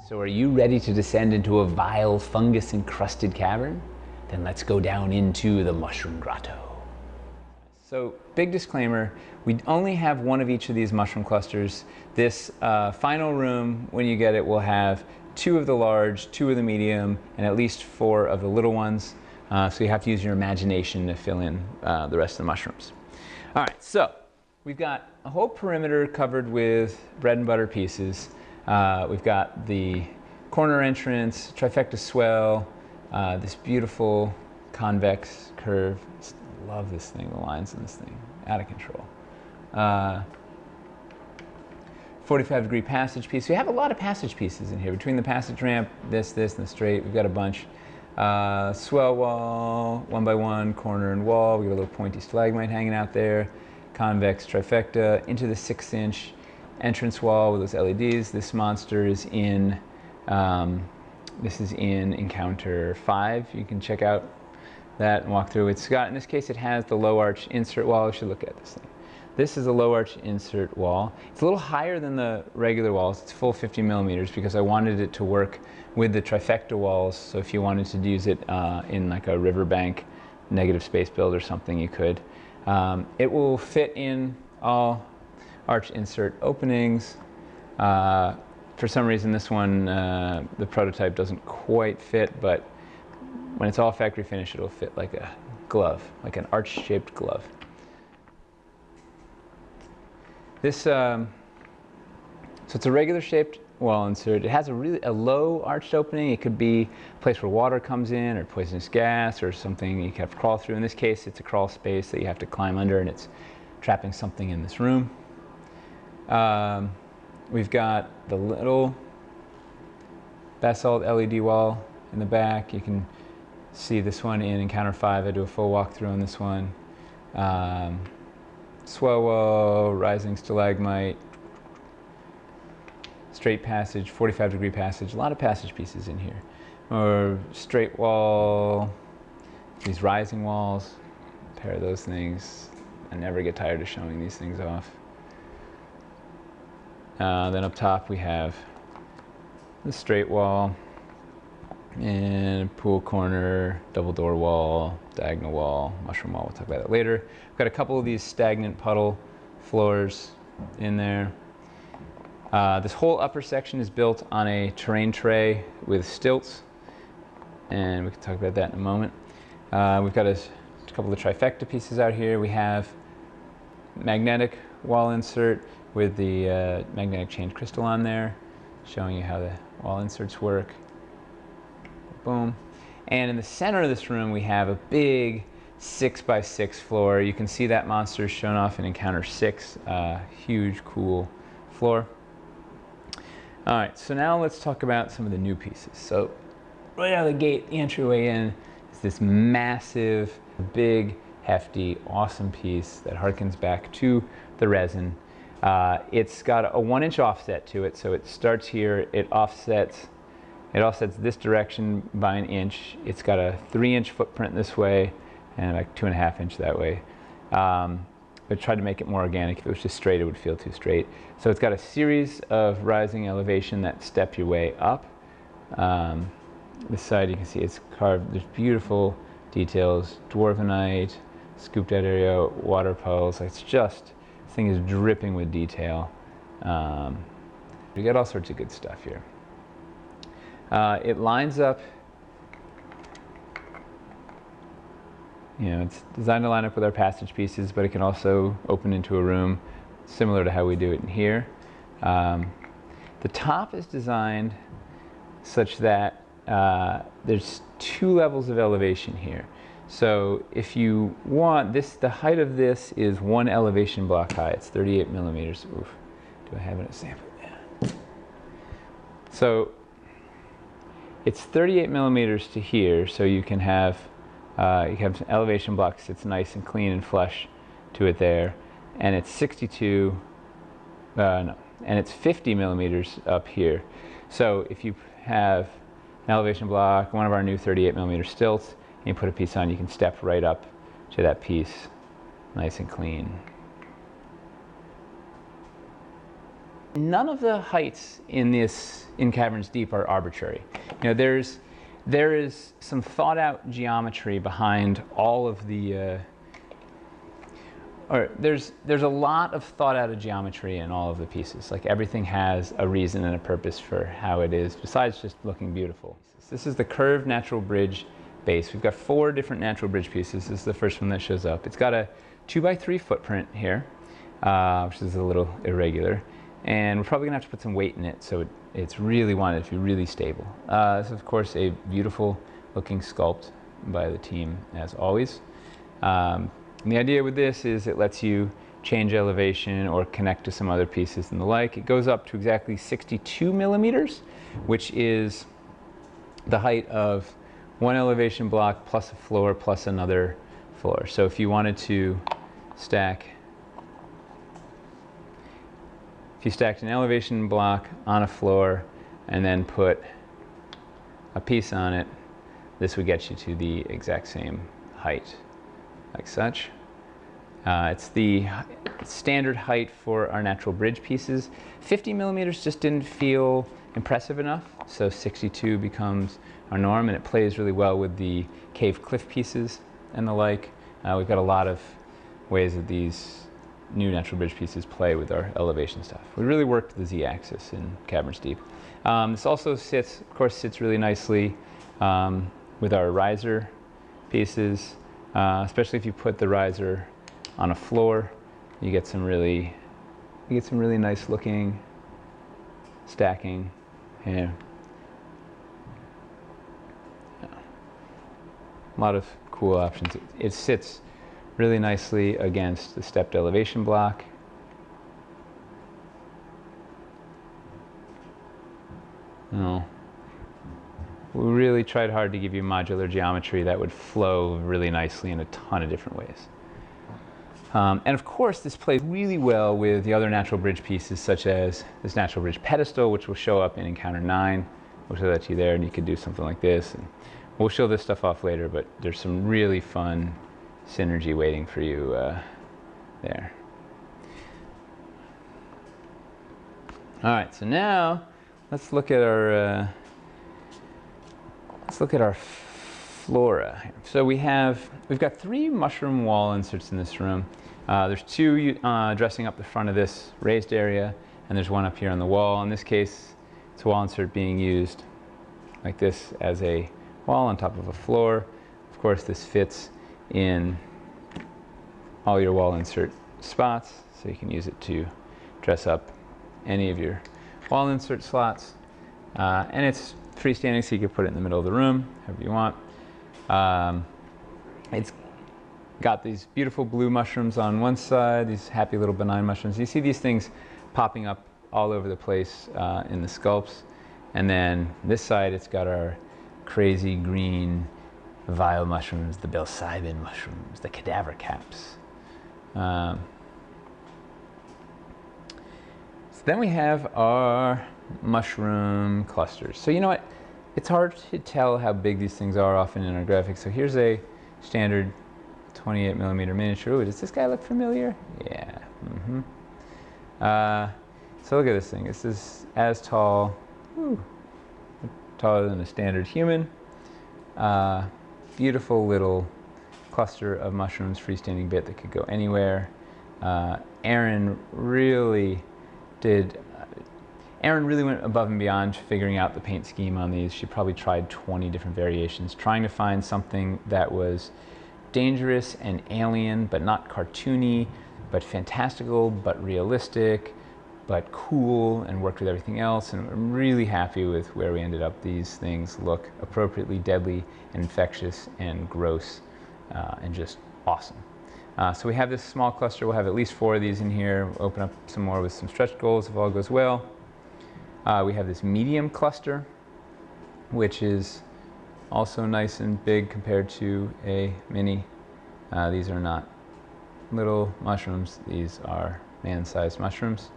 So are you ready to descend into a vile fungus-encrusted cavern? Then let's go down into the Mushroom Grotto. So, big disclaimer, we only have one of each of these mushroom clusters. This final room, when you get it, will have 2 of the large, 2 of the medium, and at least 4 of the little ones. So you have to use your imagination to fill in the rest of the mushrooms. All right, so we've got a whole perimeter covered with bread and butter pieces. We've got the corner entrance, trifecta swell, this beautiful convex curve. Love this thing, the lines in this thing, out of control. 45-degree passage piece. We have a lot of passage pieces in here. Between the passage ramp, this, and the straight, we've got a bunch. Swell wall, 1x1, corner and wall. We got a little pointy stalagmite hanging out there. Convex trifecta into the 6-inch entrance wall with those LEDs. This monster is in, this is in Encounter 5. You can check out that and walk through. It's got, in this case, it has the low arch insert wall. We should look at this thing. This is a low arch insert wall. It's a little higher than the regular walls. It's full 50 millimeters because I wanted it to work with the trifecta walls. So if you wanted to use it in like a riverbank negative space build or something, you could. It will fit in all arch insert openings. For some reason, this one, the prototype doesn't quite fit, but when it's all factory finished, it'll fit like a glove, like an arch-shaped glove. This, so it's a regular shaped wall insert. It has a low arched opening. It could be a place where water comes in or poisonous gas or something you have to crawl through. In this case, it's a crawl space that you have to climb under, and it's trapping something in this room. We've got the little basalt LED wall in the back. You can see this one in Encounter 5. I do a full walkthrough on this one. Swell wall, rising stalagmite, straight passage, 45-degree passage, a lot of passage pieces in here. Or straight wall, these rising walls, a pair of those things. I never get tired of showing these things off. Then up top we have the straight wall, and pool corner, double door wall, diagonal wall, mushroom wall. We'll talk about that later. We've got a couple of these stagnant puddle floors in there. This whole upper section is built on a terrain tray with stilts, and we can talk about that in a moment. We've got a couple of trifecta pieces out here. We have magnetic wall insert with the magnetic chain crystal on there, showing you how the wall inserts work. Boom. And in the center of this room, we have a big 6x6 floor. You can see that monster shown off in Encounter 6. Huge, cool floor. All right, so now let's talk about some of the new pieces. So right out of the gate, the entryway in is this massive, big, hefty, awesome piece that harkens back to the resin. It's got a 1-inch offset to it, so it starts here, it offsets this direction by 1 inch. It's got a 3-inch footprint this way and like 2.5 inch that way. I tried to make it more organic. If it was just straight, it would feel too straight. So it's got a series of rising elevation that step your way up. This side you can see it's carved. There's beautiful details, dwarvenite, scooped out area, water puddles. It's just, this thing is dripping with detail. You got all sorts of good stuff here. It lines up, you know, it's designed to line up with our passage pieces, but it can also open into a room similar to how we do it in here. The top is designed such that there's 2 levels of elevation here. So if you want this, the height of this is 1 elevation block high. It's 38 millimeters. Oof. Do I have a sample? Yeah. So it's 38 millimeters to here, so you can have an elevation block that sits nice and clean and flush to it there, and it's 50 millimeters up here. So if you have an elevation block, one of our new 38 millimeter stilts, and you put a piece on, you can step right up to that piece, nice and clean. None of the heights in Caverns Deep are arbitrary. You know, there is some thought out geometry behind all of the, there's a lot of thought out of geometry in all of the pieces. Like everything has a reason and a purpose for how it is, besides just looking beautiful. This is the curved natural bridge base. We've got 4 different natural bridge pieces. This is the first one that shows up. It's got a 2x3 footprint here, which is a little irregular. And we're probably gonna have to put some weight in it so it's really wanted to be really stable. This is of course a beautiful looking sculpt by the team as always. And the idea with this is it lets you change elevation or connect to some other pieces and the like. It goes up to exactly 62 millimeters, which is the height of one elevation block plus a floor plus another floor. So if you wanted to stack, if you stacked an elevation block on a floor and then put a piece on it, this would get you to the exact same height, like such. It's the standard height for our natural bridge pieces. 50 millimeters just didn't feel impressive enough, so 62 becomes our norm, and it plays really well with the cave cliff pieces and the like. We've got a lot of ways that these new natural bridge pieces play with our elevation stuff. We really worked the z-axis in Caverns Deep. This also sits really nicely with our riser pieces, especially if you put the riser on a floor. You get some really nice looking stacking here. A lot of cool options. It sits really nicely against the stepped elevation block. Oh. We really tried hard to give you modular geometry that would flow really nicely in a ton of different ways. And of course, this plays really well with the other natural bridge pieces, such as this natural bridge pedestal, which will show up in Encounter 9. We'll show that to you there, and you could do something like this. And we'll show this stuff off later, but there's some really fun synergy waiting for you there. All right, so now let's look at our flora. So we've got 3 mushroom wall inserts in this room. There's 2 dressing up the front of this raised area, and there's 1 up here on the wall. In this case, it's a wall insert being used like this as a wall on top of a floor. Of course, this fits in all your wall insert spots, so you can use it to dress up any of your wall insert slots. And it's freestanding, so you can put it in the middle of the room, however you want. It's got these beautiful blue mushrooms on one side, these happy little benign mushrooms. You see these things popping up all over the place in the sculpts. And then this side, it's got our crazy green vile mushrooms, the Belcybin mushrooms, the cadaver caps. So then we have our mushroom clusters. So you know what? It's hard to tell how big these things are often in our graphics. So here's a standard 28 millimeter miniature. Ooh, does this guy look familiar? Yeah. So look at this thing. This is as tall, taller than a standard human. Beautiful little cluster of mushrooms, freestanding bit that could go anywhere. Erin really went above and beyond figuring out the paint scheme on these. She probably tried 20 different variations, trying to find something that was dangerous and alien, but not cartoony, but fantastical, but realistic, but cool, and worked with everything else. And I'm really happy with where we ended up. These things look appropriately deadly and infectious and gross and just awesome. So we have this small cluster. We'll have at least 4 of these in here. We'll open up some more with some stretch goals if all goes well. We have this medium cluster, which is also nice and big compared to a mini. These are not little mushrooms. These are man-sized mushrooms.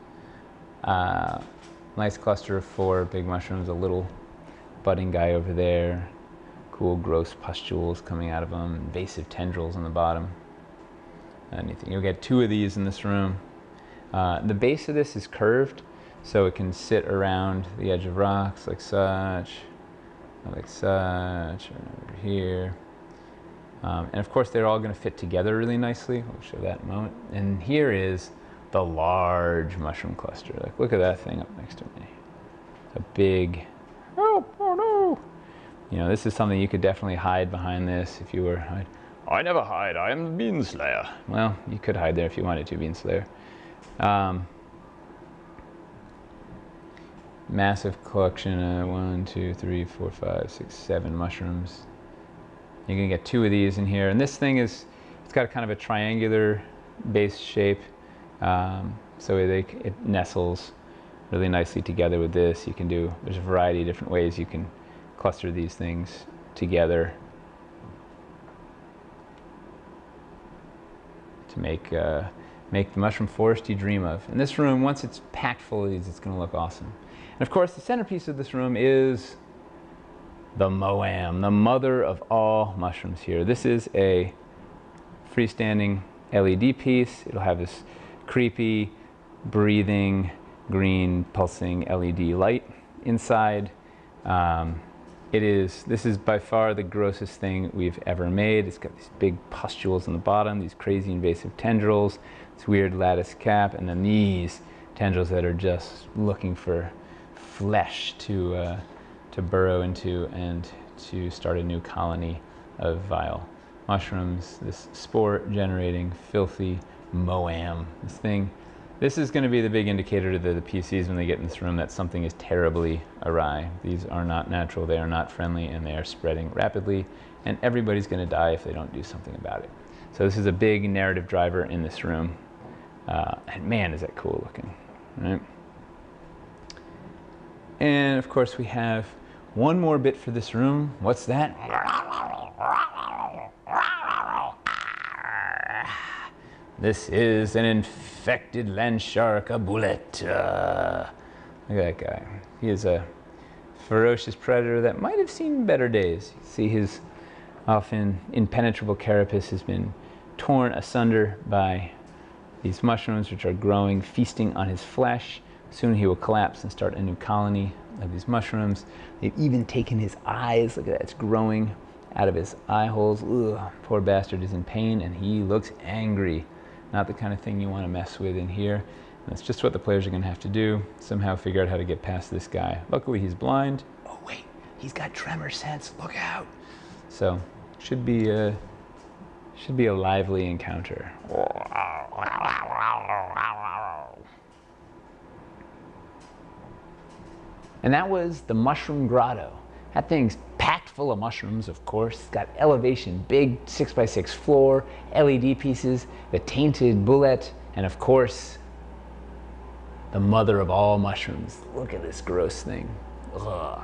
Nice cluster of 4 big mushrooms, a little budding guy over there, cool gross pustules coming out of them, invasive tendrils on the bottom. Anything. You'll get 2 of these in this room. The base of this is curved, so it can sit around the edge of rocks like such, or over here. And of course they're all going to fit together really nicely. We'll show that in a moment. And here is the large mushroom cluster. Like, look at that thing up next to me. A big, oh no. You know, this is something you could definitely hide behind this if you were, I never hide, I am the Bean Slayer. Well, you could hide there if you wanted to, Bean Slayer. Massive collection of 1, 2, 3, 4, 5, 6, 7 mushrooms. You're gonna get 2 of these in here. And this thing is, it's got a kind of a triangular base shape. So it nestles really nicely together with this. You can do, there's a variety of different ways you can cluster these things together to make the mushroom forest you dream of. And this room, once it's packed full of these, it's gonna look awesome. And of course, the centerpiece of this room is the Moam, the mother of all mushrooms here. This is a freestanding LED piece. It'll have this creepy, breathing, green, pulsing LED light inside. This is by far the grossest thing we've ever made. It's got these big pustules on the bottom, these crazy invasive tendrils, this weird lattice cap, and then these tendrils that are just looking for flesh to burrow into and to start a new colony of vile mushrooms. This spore-generating, filthy Moam. This is going to be the big indicator to the PCs when they get in this room that something is terribly awry. These are not natural, they are not friendly, and they are spreading rapidly, and everybody's going to die if they don't do something about it. So this is a big narrative driver in this room, and man, is that cool looking, right? And of course we have one more bit for this room. What's that? This is an infected Landshark, a bullet. Look at that guy. He is a ferocious predator that might have seen better days. You see his often impenetrable carapace has been torn asunder by these mushrooms which are growing, feasting on his flesh. Soon he will collapse and start a new colony of these mushrooms. They've even taken his eyes. Look at that, it's growing out of his eye holes. Ugh, poor bastard is in pain and he looks angry. Not the kind of thing you want to mess with in here. And that's just what the players are going to have to do. Somehow figure out how to get past this guy. Luckily he's blind. Oh wait, he's got tremor sense. Look out. So should be a lively encounter. And that was the Mushroom Grotto. That thing's packed full of mushrooms, of course. It's got elevation, big 6x6 floor, LED pieces, the tainted bullet, and of course, the mother of all mushrooms. Look at this gross thing. Ugh.